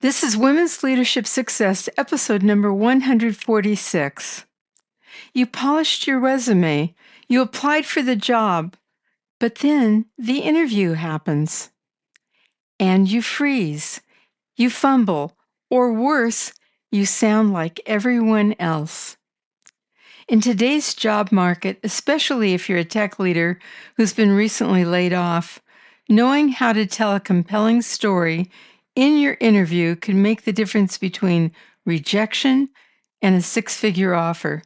This is Women's Leadership Success, episode number 146. You polished your resume, you applied for the job, but then the interview happens. And you freeze, you fumble, or worse, you sound like everyone else. In today's job market, especially if you're a tech leader who's been recently laid off, knowing how to tell a compelling story in your interview can make the difference between rejection and a six-figure offer.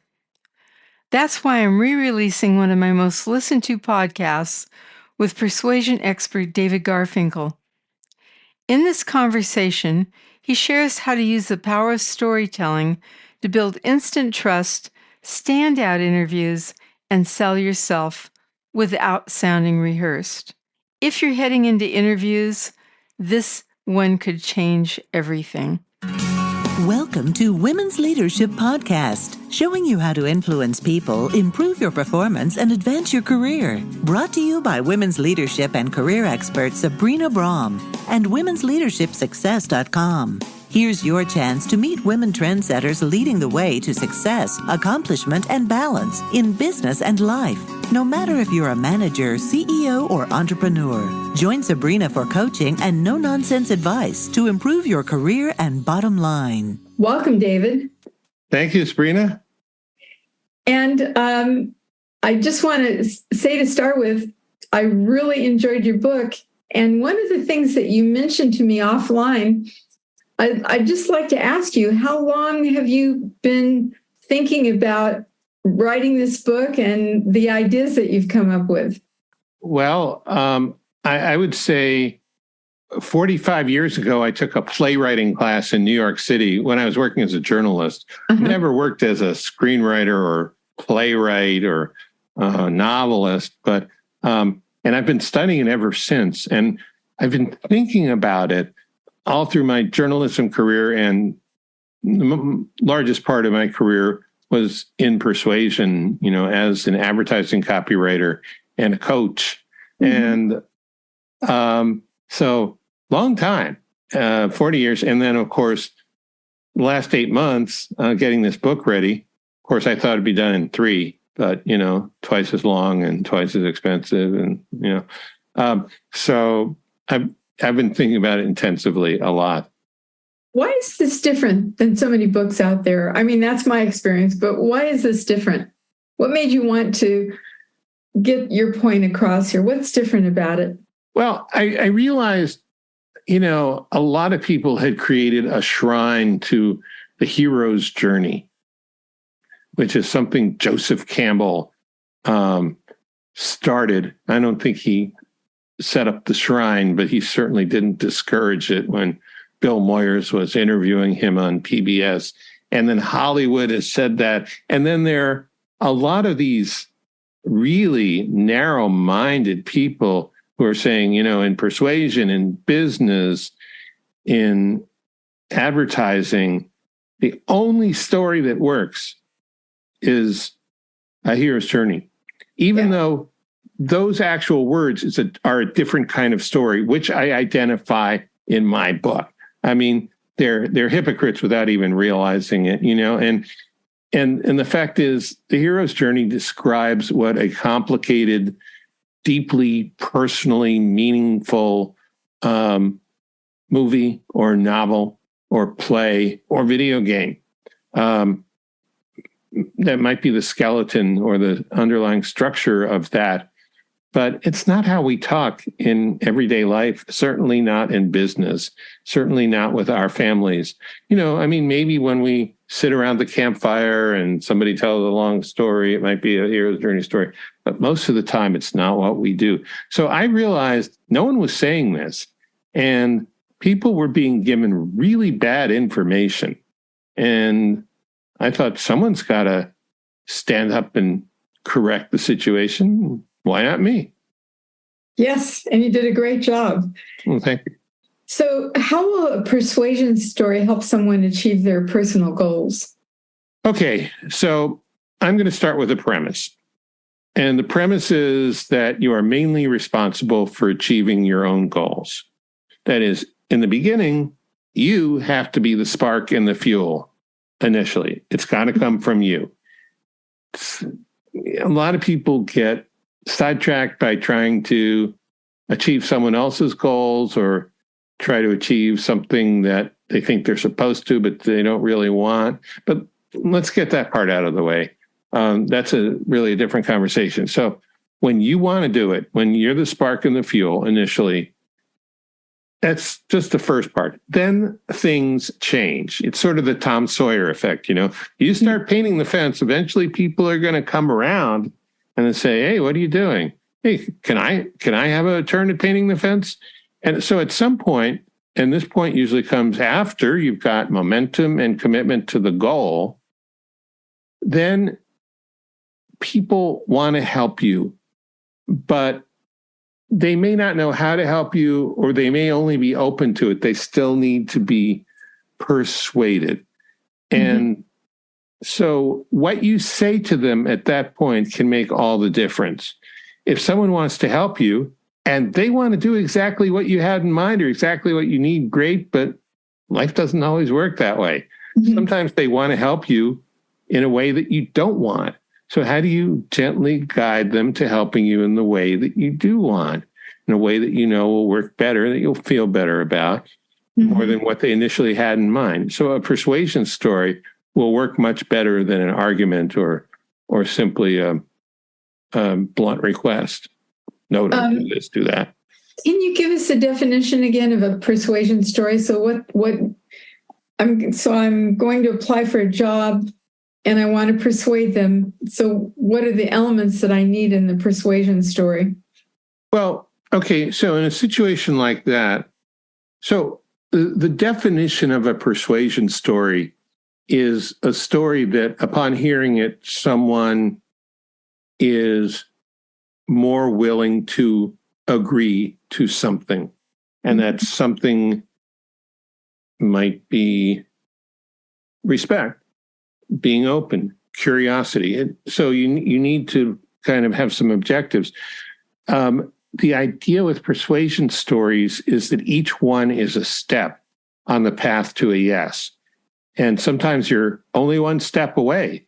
That's why I'm re-releasing one of my most listened to podcasts with persuasion expert David Garfinkel. In this conversation, he shares how to use the power of storytelling to build instant trust, standout interviews, and sell yourself without sounding rehearsed. If you're heading into interviews, this one could change everything. Welcome to Women's Leadership Podcast, showing you how to influence people, improve your performance, and advance your career. Brought to you by women's leadership and career expert Sabrina Brahm and womensleadershipsuccess.com. Here's your chance to meet women trendsetters leading the way to success, accomplishment, and balance in business and life. No matter if you're a manager, CEO, or entrepreneur, join Sabrina for coaching and no-nonsense advice to improve your career and bottom line. Welcome, David. Thank you, Sabrina. And I just want to say to start with, I really enjoyed your book. And one of the things that you mentioned to me offline, I'd just like to ask you, how long have you been thinking about writing this book and the ideas that you've come up with? Well, I would say 45 years ago, I took a playwriting class in New York City when I was working as a journalist. Never worked as a screenwriter or playwright or novelist, but and I've been studying it ever since. And I've been thinking about it all through my journalism career, and the largest part of my career was in persuasion, as an advertising copywriter and a coach. And so long time, 40 years. And then, of course, the last 8 months, getting this book ready. Of course, I thought it'd be done in 3, but, twice as long and twice as expensive. And, so I've been thinking about it intensively a lot. Why is this different than so many books out there? I mean, that's my experience, but why is this different? What made you want to get your point across here? What's different about it? Well, I realized, a lot of people had created a shrine to the hero's journey, which is something Joseph Campbell started. I don't think he set up the shrine, but he certainly didn't discourage it when Bill Moyers was interviewing him on PBS. And then Hollywood has said that. And then there are a lot of these really narrow-minded people who are saying, in persuasion, in business, in advertising, the only story that works is a hero's journey. Even though those actual words are a different kind of story, which I identify in my book. I mean, they're hypocrites without even realizing it, and the fact is, the hero's journey describes what a complicated, deeply personally meaningful movie or novel or play or video game. That might be the skeleton or the underlying structure of that. But it's not how we talk in everyday life, certainly not in business, certainly not with our families. Maybe when we sit around the campfire and somebody tells a long story, it might be a hero's journey story. But most of the time, it's not what we do. So I realized no one was saying this, and people were being given really bad information. And I thought, someone's got to stand up and correct the situation. Why not me? Yes, and you did a great job. Well, thank you. So how will a persuasion story help someone achieve their personal goals? Okay, so I'm going to start with a premise. And the premise is that you are mainly responsible for achieving your own goals. That is, in the beginning, You have to be the spark and the fuel initially. It's got to come from you. A lot of people get sidetracked by trying to achieve someone else's goals or try to achieve something that they think they're supposed to, but they don't really want. But let's get that part out of the way. That's really a different conversation. So when you want to do it, when you're the spark and the fuel initially, that's just the first part. Then things change. It's sort of the Tom Sawyer effect. You start painting the fence, eventually people are going to come around and they say, hey, what are you doing? Hey, can I have a turn at painting the fence? And so at some point, and this point usually comes after you've got momentum and commitment to the goal, then people want to help you, but they may not know how to help you, or they may only be open to it. They still need to be persuaded. And so what you say to them at that point can make all the difference. If someone wants to help you and they want to do exactly what you had in mind or exactly what you need, great, but life doesn't always work that way. Sometimes they want to help you in a way that you don't want. So how do you gently guide them to helping you in the way that you do want, in a way that you know will work better, that you'll feel better about, more than what they initially had in mind? So a persuasion story will work much better than an argument or simply a blunt request. No, don't do this, do that. Can you give us a definition again of a persuasion story? So I'm going to apply for a job and I want to persuade them. So what are the elements that I need in the persuasion story? Well, okay. So in a situation like that, so the definition of a persuasion story is a story that upon hearing it, someone is more willing to agree to something. And that something might be respect, being open, curiosity. So you need to kind of have some objectives. The idea with persuasion stories is that each one is a step on the path to a yes. And sometimes you're only one step away,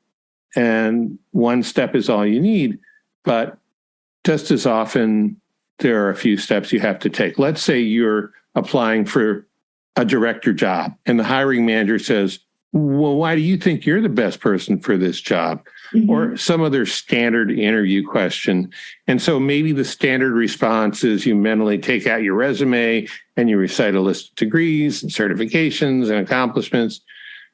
and one step is all you need. But just as often, there are a few steps you have to take. Let's say you're applying for a director job, and the hiring manager says, well, why do you think you're the best person for this job? Or some other standard interview question. And so maybe the standard response is you mentally take out your resume and you recite a list of degrees and certifications and accomplishments.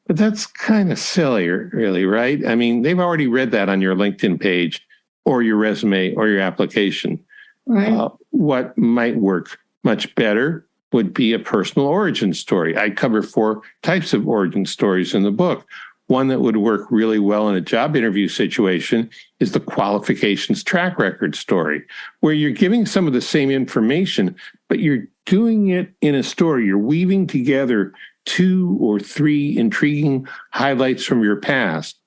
But that's kind of silly, really, right? I mean, they've already read that on your LinkedIn page or your resume or your application. Right. What might work much better would be a personal origin story. I cover 4 types of origin stories in the book. One that would work really well in a job interview situation is the qualifications track record story, where you're giving some of the same information, but you're doing it in a story. You're weaving together 2 or 3 intriguing highlights from your past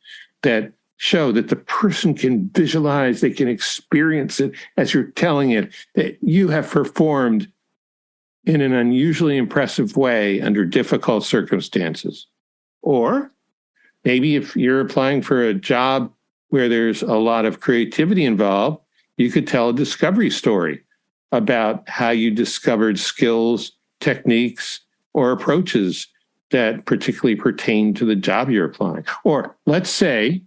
that show that the person can visualize, they can experience it as you're telling it, that you have performed in an unusually impressive way under difficult circumstances. Or maybe if you're applying for a job where there's a lot of creativity involved, you could tell a discovery story about how you discovered skills, techniques, or approaches that particularly pertain to the job you're applying. Or let's say,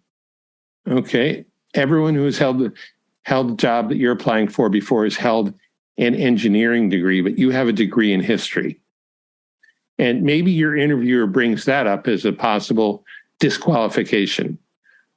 okay, everyone who has held the job that you're applying for before has held an engineering degree, but you have a degree in history. And maybe your interviewer brings that up as a possible disqualification.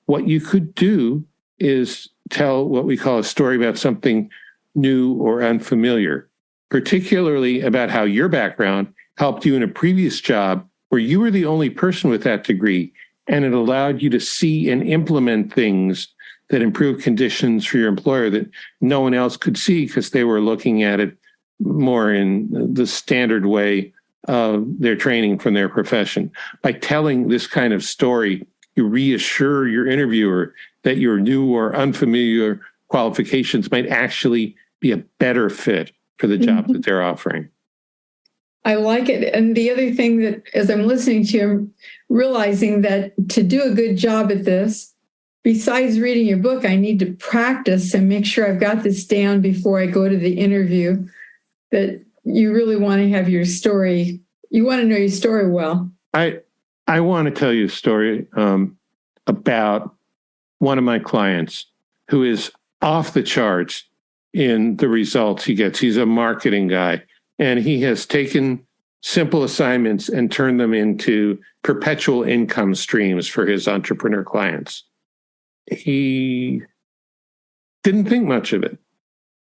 What you could do is tell what we call a story about something new or unfamiliar, particularly about how your background helped you in a previous job where you were the only person with that degree, and it allowed you to see and implement things that improved conditions for your employer that no one else could see because they were looking at it more in the standard way of their training from their profession. By telling this kind of story, you reassure your interviewer that your new or unfamiliar qualifications might actually be a better fit for the job that they're offering. I like it. And the other thing that, as I'm listening to you, I'm realizing that to do a good job at this, besides reading your book, I need to practice and make sure I've got this down before I go to the interview, that you really want to have your story. You want to know your story well. I want to tell you a story about one of my clients who is off the charts in the results he gets. He's a marketing guy, and he has taken simple assignments and turned them into perpetual income streams for his entrepreneur clients. He didn't think much of it,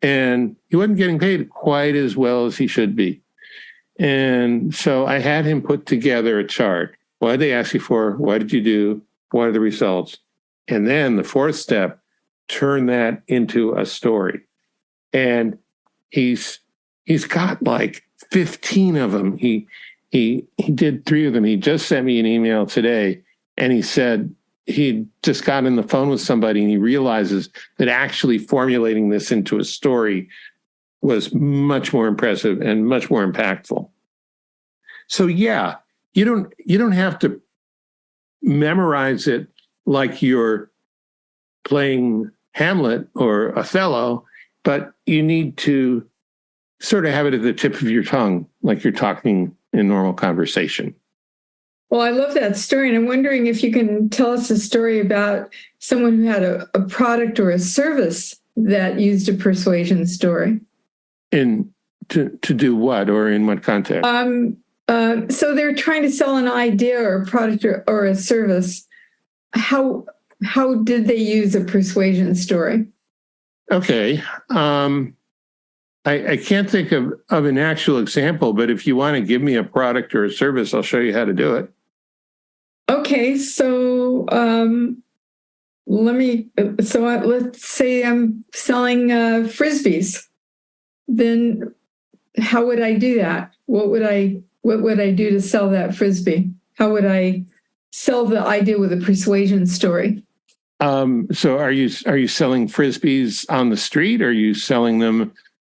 and he wasn't getting paid quite as well as he should be. And so I had him put together a chart. What did they ask you for? What did you do? What are the results? And then the fourth step, turn that into a story. And he's got like 15 of them. He did 3 of them. He just sent me an email today, and he said he just got on the phone with somebody, and he realizes that actually formulating this into a story was much more impressive and much more impactful. So yeah, you don't have to memorize it like you're playing Hamlet or Othello, but you need to sort of have it at the tip of your tongue, like you're talking in normal conversation. Well, I love that story. And I'm wondering if you can tell us a story about someone who had a product or a service that used a persuasion story. To do what, or in what context? So they're trying to sell an idea or a product or a service. How did they use a persuasion story? Okay. I can't think of an actual example, but if you want to give me a product or a service, I'll show you how to do it. Okay, so let's say I'm selling frisbees. Then how would I do that? What would I do to sell that frisbee? How would I sell the idea with a persuasion story? So are you selling frisbees on the street? Or are you selling them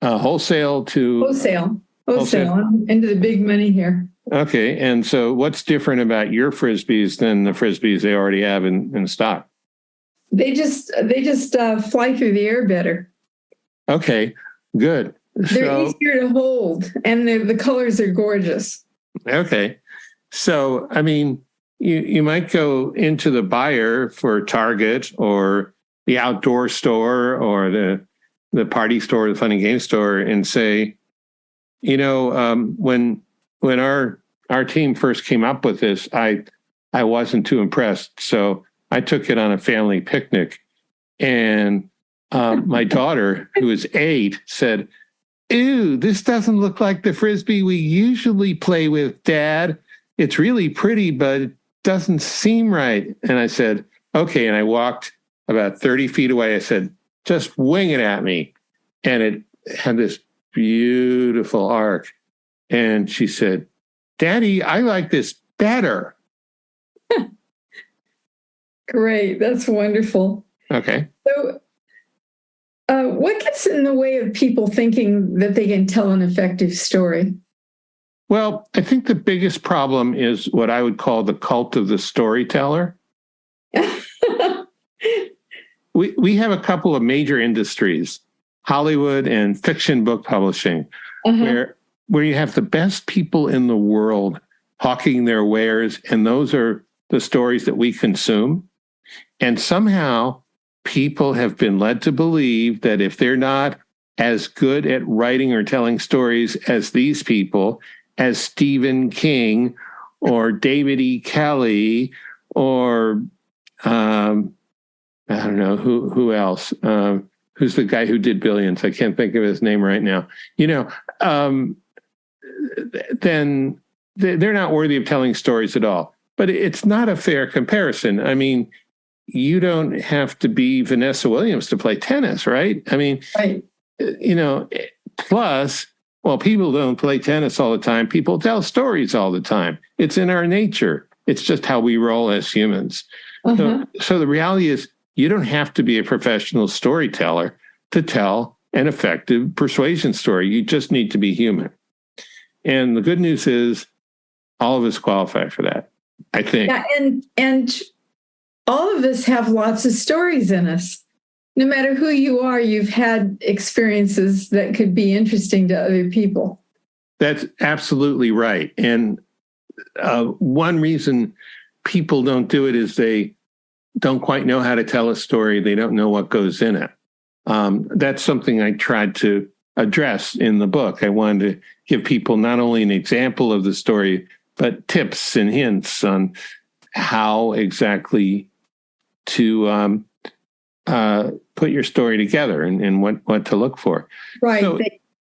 wholesale to wholesale into the big money here? Okay, and so what's different about your frisbees than the frisbees they already have in stock? They just fly through the air better. Okay, good. They're easier to hold, and the colors are gorgeous. Okay, so I mean, you might go into the buyer for Target or the outdoor store or the party store, the fun and game store, and say, when our team first came up with this, I wasn't too impressed, so I took it on a family picnic, and my daughter, who is 8, said, "Ew, this doesn't look like the frisbee we usually play with, Dad. It's really pretty, but it doesn't seem right." And I said, "Okay." And I walked about 30 feet away. I said, "Just wing it at me." And it had this beautiful arc. And she said, "Daddy, I like this better." Great. That's wonderful. Okay. So what gets in the way of people thinking that they can tell an effective story? Well, I think the biggest problem is what I would call the cult of the storyteller. We have a couple of major industries, Hollywood and fiction book publishing, where you have the best people in the world hawking their wares, and those are the stories that we consume. And somehow people have been led to believe that if they're not as good at writing or telling stories as these people, as Stephen King or David E. Kelly or I don't know who else. Who's the guy who did Billions? I can't think of his name right now. Then they're not worthy of telling stories at all. But it's not a fair comparison. I mean, you don't have to be Vanessa Williams to play tennis, right? I mean, right. Plus, well, people don't play tennis all the time. People tell stories all the time. It's in our nature. It's just how we roll as humans. So the reality is, you don't have to be a professional storyteller to tell an effective persuasion story. You just need to be human. And the good news is all of us qualify for that, I think. Yeah, and all of us have lots of stories in us. No matter who you are, you've had experiences that could be interesting to other people. That's absolutely right. And one reason people don't do it is they don't quite know how to tell a story. They don't know what goes in it. That's something I tried to address in the book. I wanted to give people not only an example of the story, but tips and hints on how exactly to put your story together and what to look for. Right. So,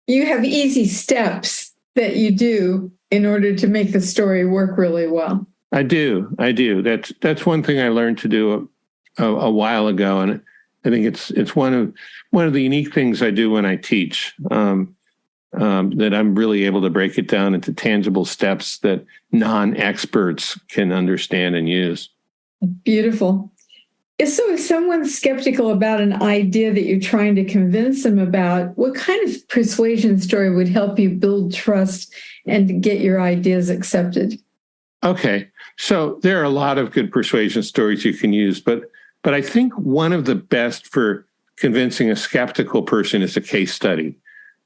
you have easy steps that you do in order to make the story work really well. I do. That's one thing I learned to do a while ago, and I think it's one of the unique things I do when I teach. That I'm really able to break it down into tangible steps that non-experts can understand and use. Beautiful. So if someone's skeptical about an idea that you're trying to convince them about, what kind of persuasion story would help you build trust and get your ideas accepted? Okay. So there are a lot of good persuasion stories you can use, but I think one of the best for convincing a skeptical person is a case study.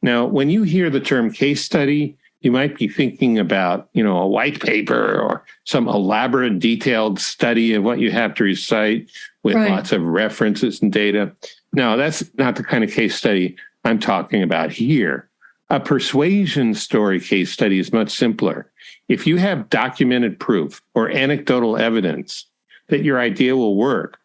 Now, when you hear the term case study, you might be thinking about, a white paper or some elaborate, detailed study of what you have to recite with lots of references and data. No, that's not the kind of case study I'm talking about here. A persuasion story case study is much simpler. If you have documented proof or anecdotal evidence that your idea will work,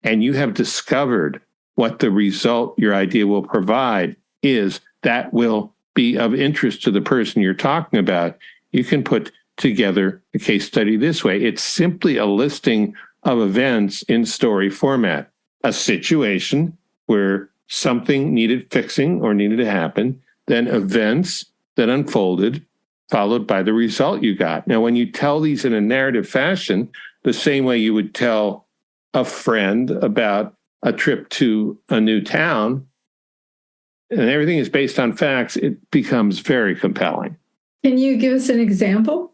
and you have discovered what the result your idea will provide is, that will be of interest to the person you're talking about, you can put together a case study this way. It's simply a listing of events in story format. A situation where something needed fixing or needed to happen, then events that unfolded, followed by the result you got. Now, when you tell these in a narrative fashion, the same way you would tell a friend about a trip to a new town, and everything is based on facts, it becomes very compelling. Can you give us an example?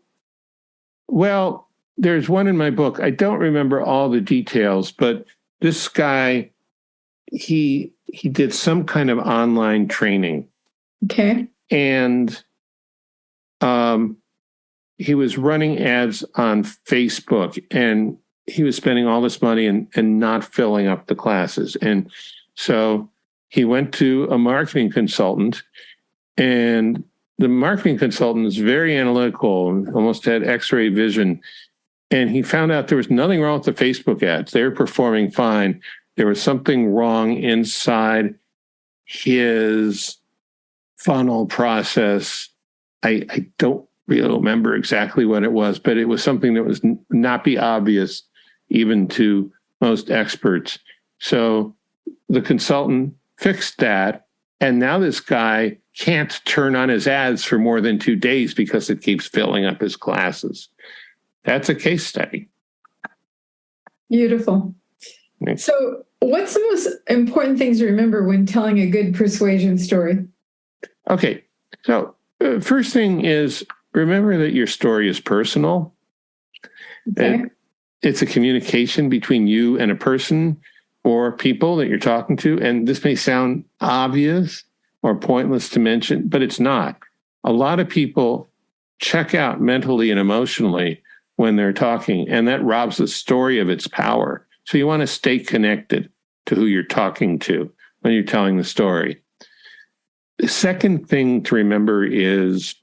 Well, there's one in my book. I don't remember all the details, but this guy, he did some kind of online training. Okay. And he was running ads on Facebook, and he was spending all this money and not filling up the classes. And so he went to a marketing consultant, and the marketing consultant is very analytical, almost had X-ray vision. And he found out there was nothing wrong with the Facebook ads. They were performing fine. There was something wrong inside his funnel process. I don't really remember exactly what it was, but it was something that was not be obvious even to most experts. So the consultant fixed that, and now this guy can't turn on his ads for more than 2 days because it keeps filling up his classes. That's a case study. Beautiful. So what's the most important things to remember when telling a good persuasion story? Okay. So first thing is, remember that your story is personal. Okay. It's a communication between you and a person or people that you're talking to. And this may sound obvious or pointless to mention, but it's not. A lot of people check out mentally and emotionally when they're talking, and that robs the story of its power. So you want to stay connected to who you're talking to when you're telling the story. The second thing to remember is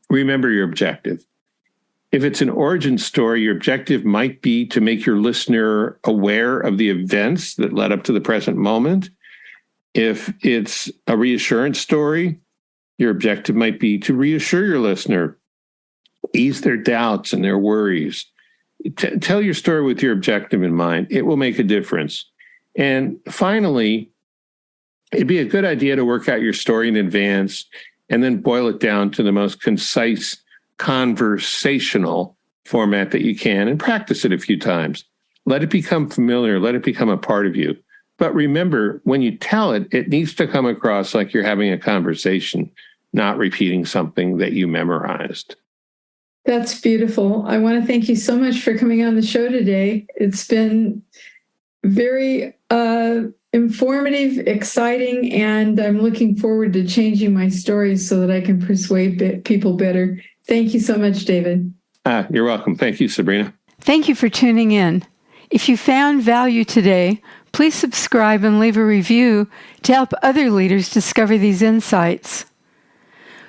remember your objective. If it's an origin story, your objective might be to make your listener aware of the events that led up to the present moment. If it's a reassurance story, your objective might be to reassure your listener, ease their doubts and their worries. Tell your story with your objective in mind. It will make a difference. And finally, it'd be a good idea to work out your story in advance and then boil it down to the most concise conversational format that you can and practice it a few times. Let it become familiar. Let it become a part of you. But remember, when you tell it, it needs to come across like you're having a conversation, not repeating something that you memorized. That's beautiful. I want to thank you so much for coming on the show today. It's been very informative, exciting, and I'm looking forward to changing my stories so that I can persuade people better. Thank you so much, David. You're welcome. Thank you, Sabrina. Thank you for tuning in. If you found value today, please subscribe and leave a review to help other leaders discover these insights.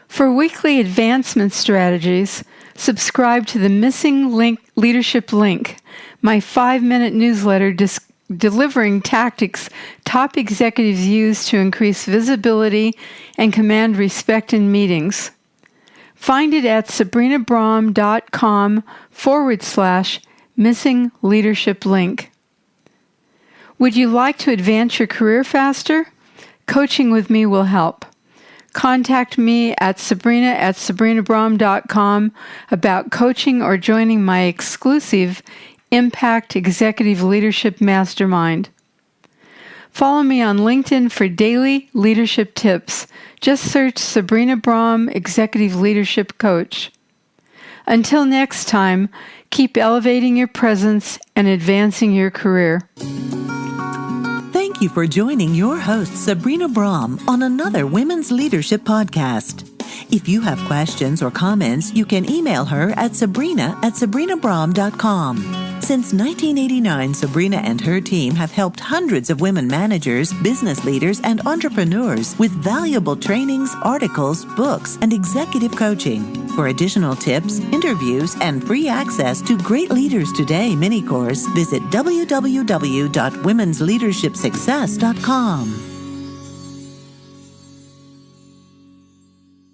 For weekly advancement strategies, subscribe to the Missing Leadership Link, my 5-minute newsletter delivering tactics top executives use to increase visibility and command respect in meetings. Find it at sabrinabrahm.com/missing leadership link. Would you like to advance your career faster? Coaching with me will help. Contact me at sabrinabrahm.com about coaching or joining my exclusive Impact Executive Leadership Mastermind. Follow me on LinkedIn for daily leadership tips. Just search Sabrina Brahm Executive Leadership Coach. Until next time, keep elevating your presence and advancing your career. Thank you for joining your host, Sabrina Brahm, on another Women's Leadership Podcast. If you have questions or comments, you can email her at sabrina@sabrinabrahm.com. Since 1989, Sabrina and her team have helped hundreds of women managers, business leaders, and entrepreneurs with valuable trainings, articles, books, and executive coaching. For additional tips, interviews, and free access to Great Leaders Today mini course, visit www.womensleadershipsuccess.com.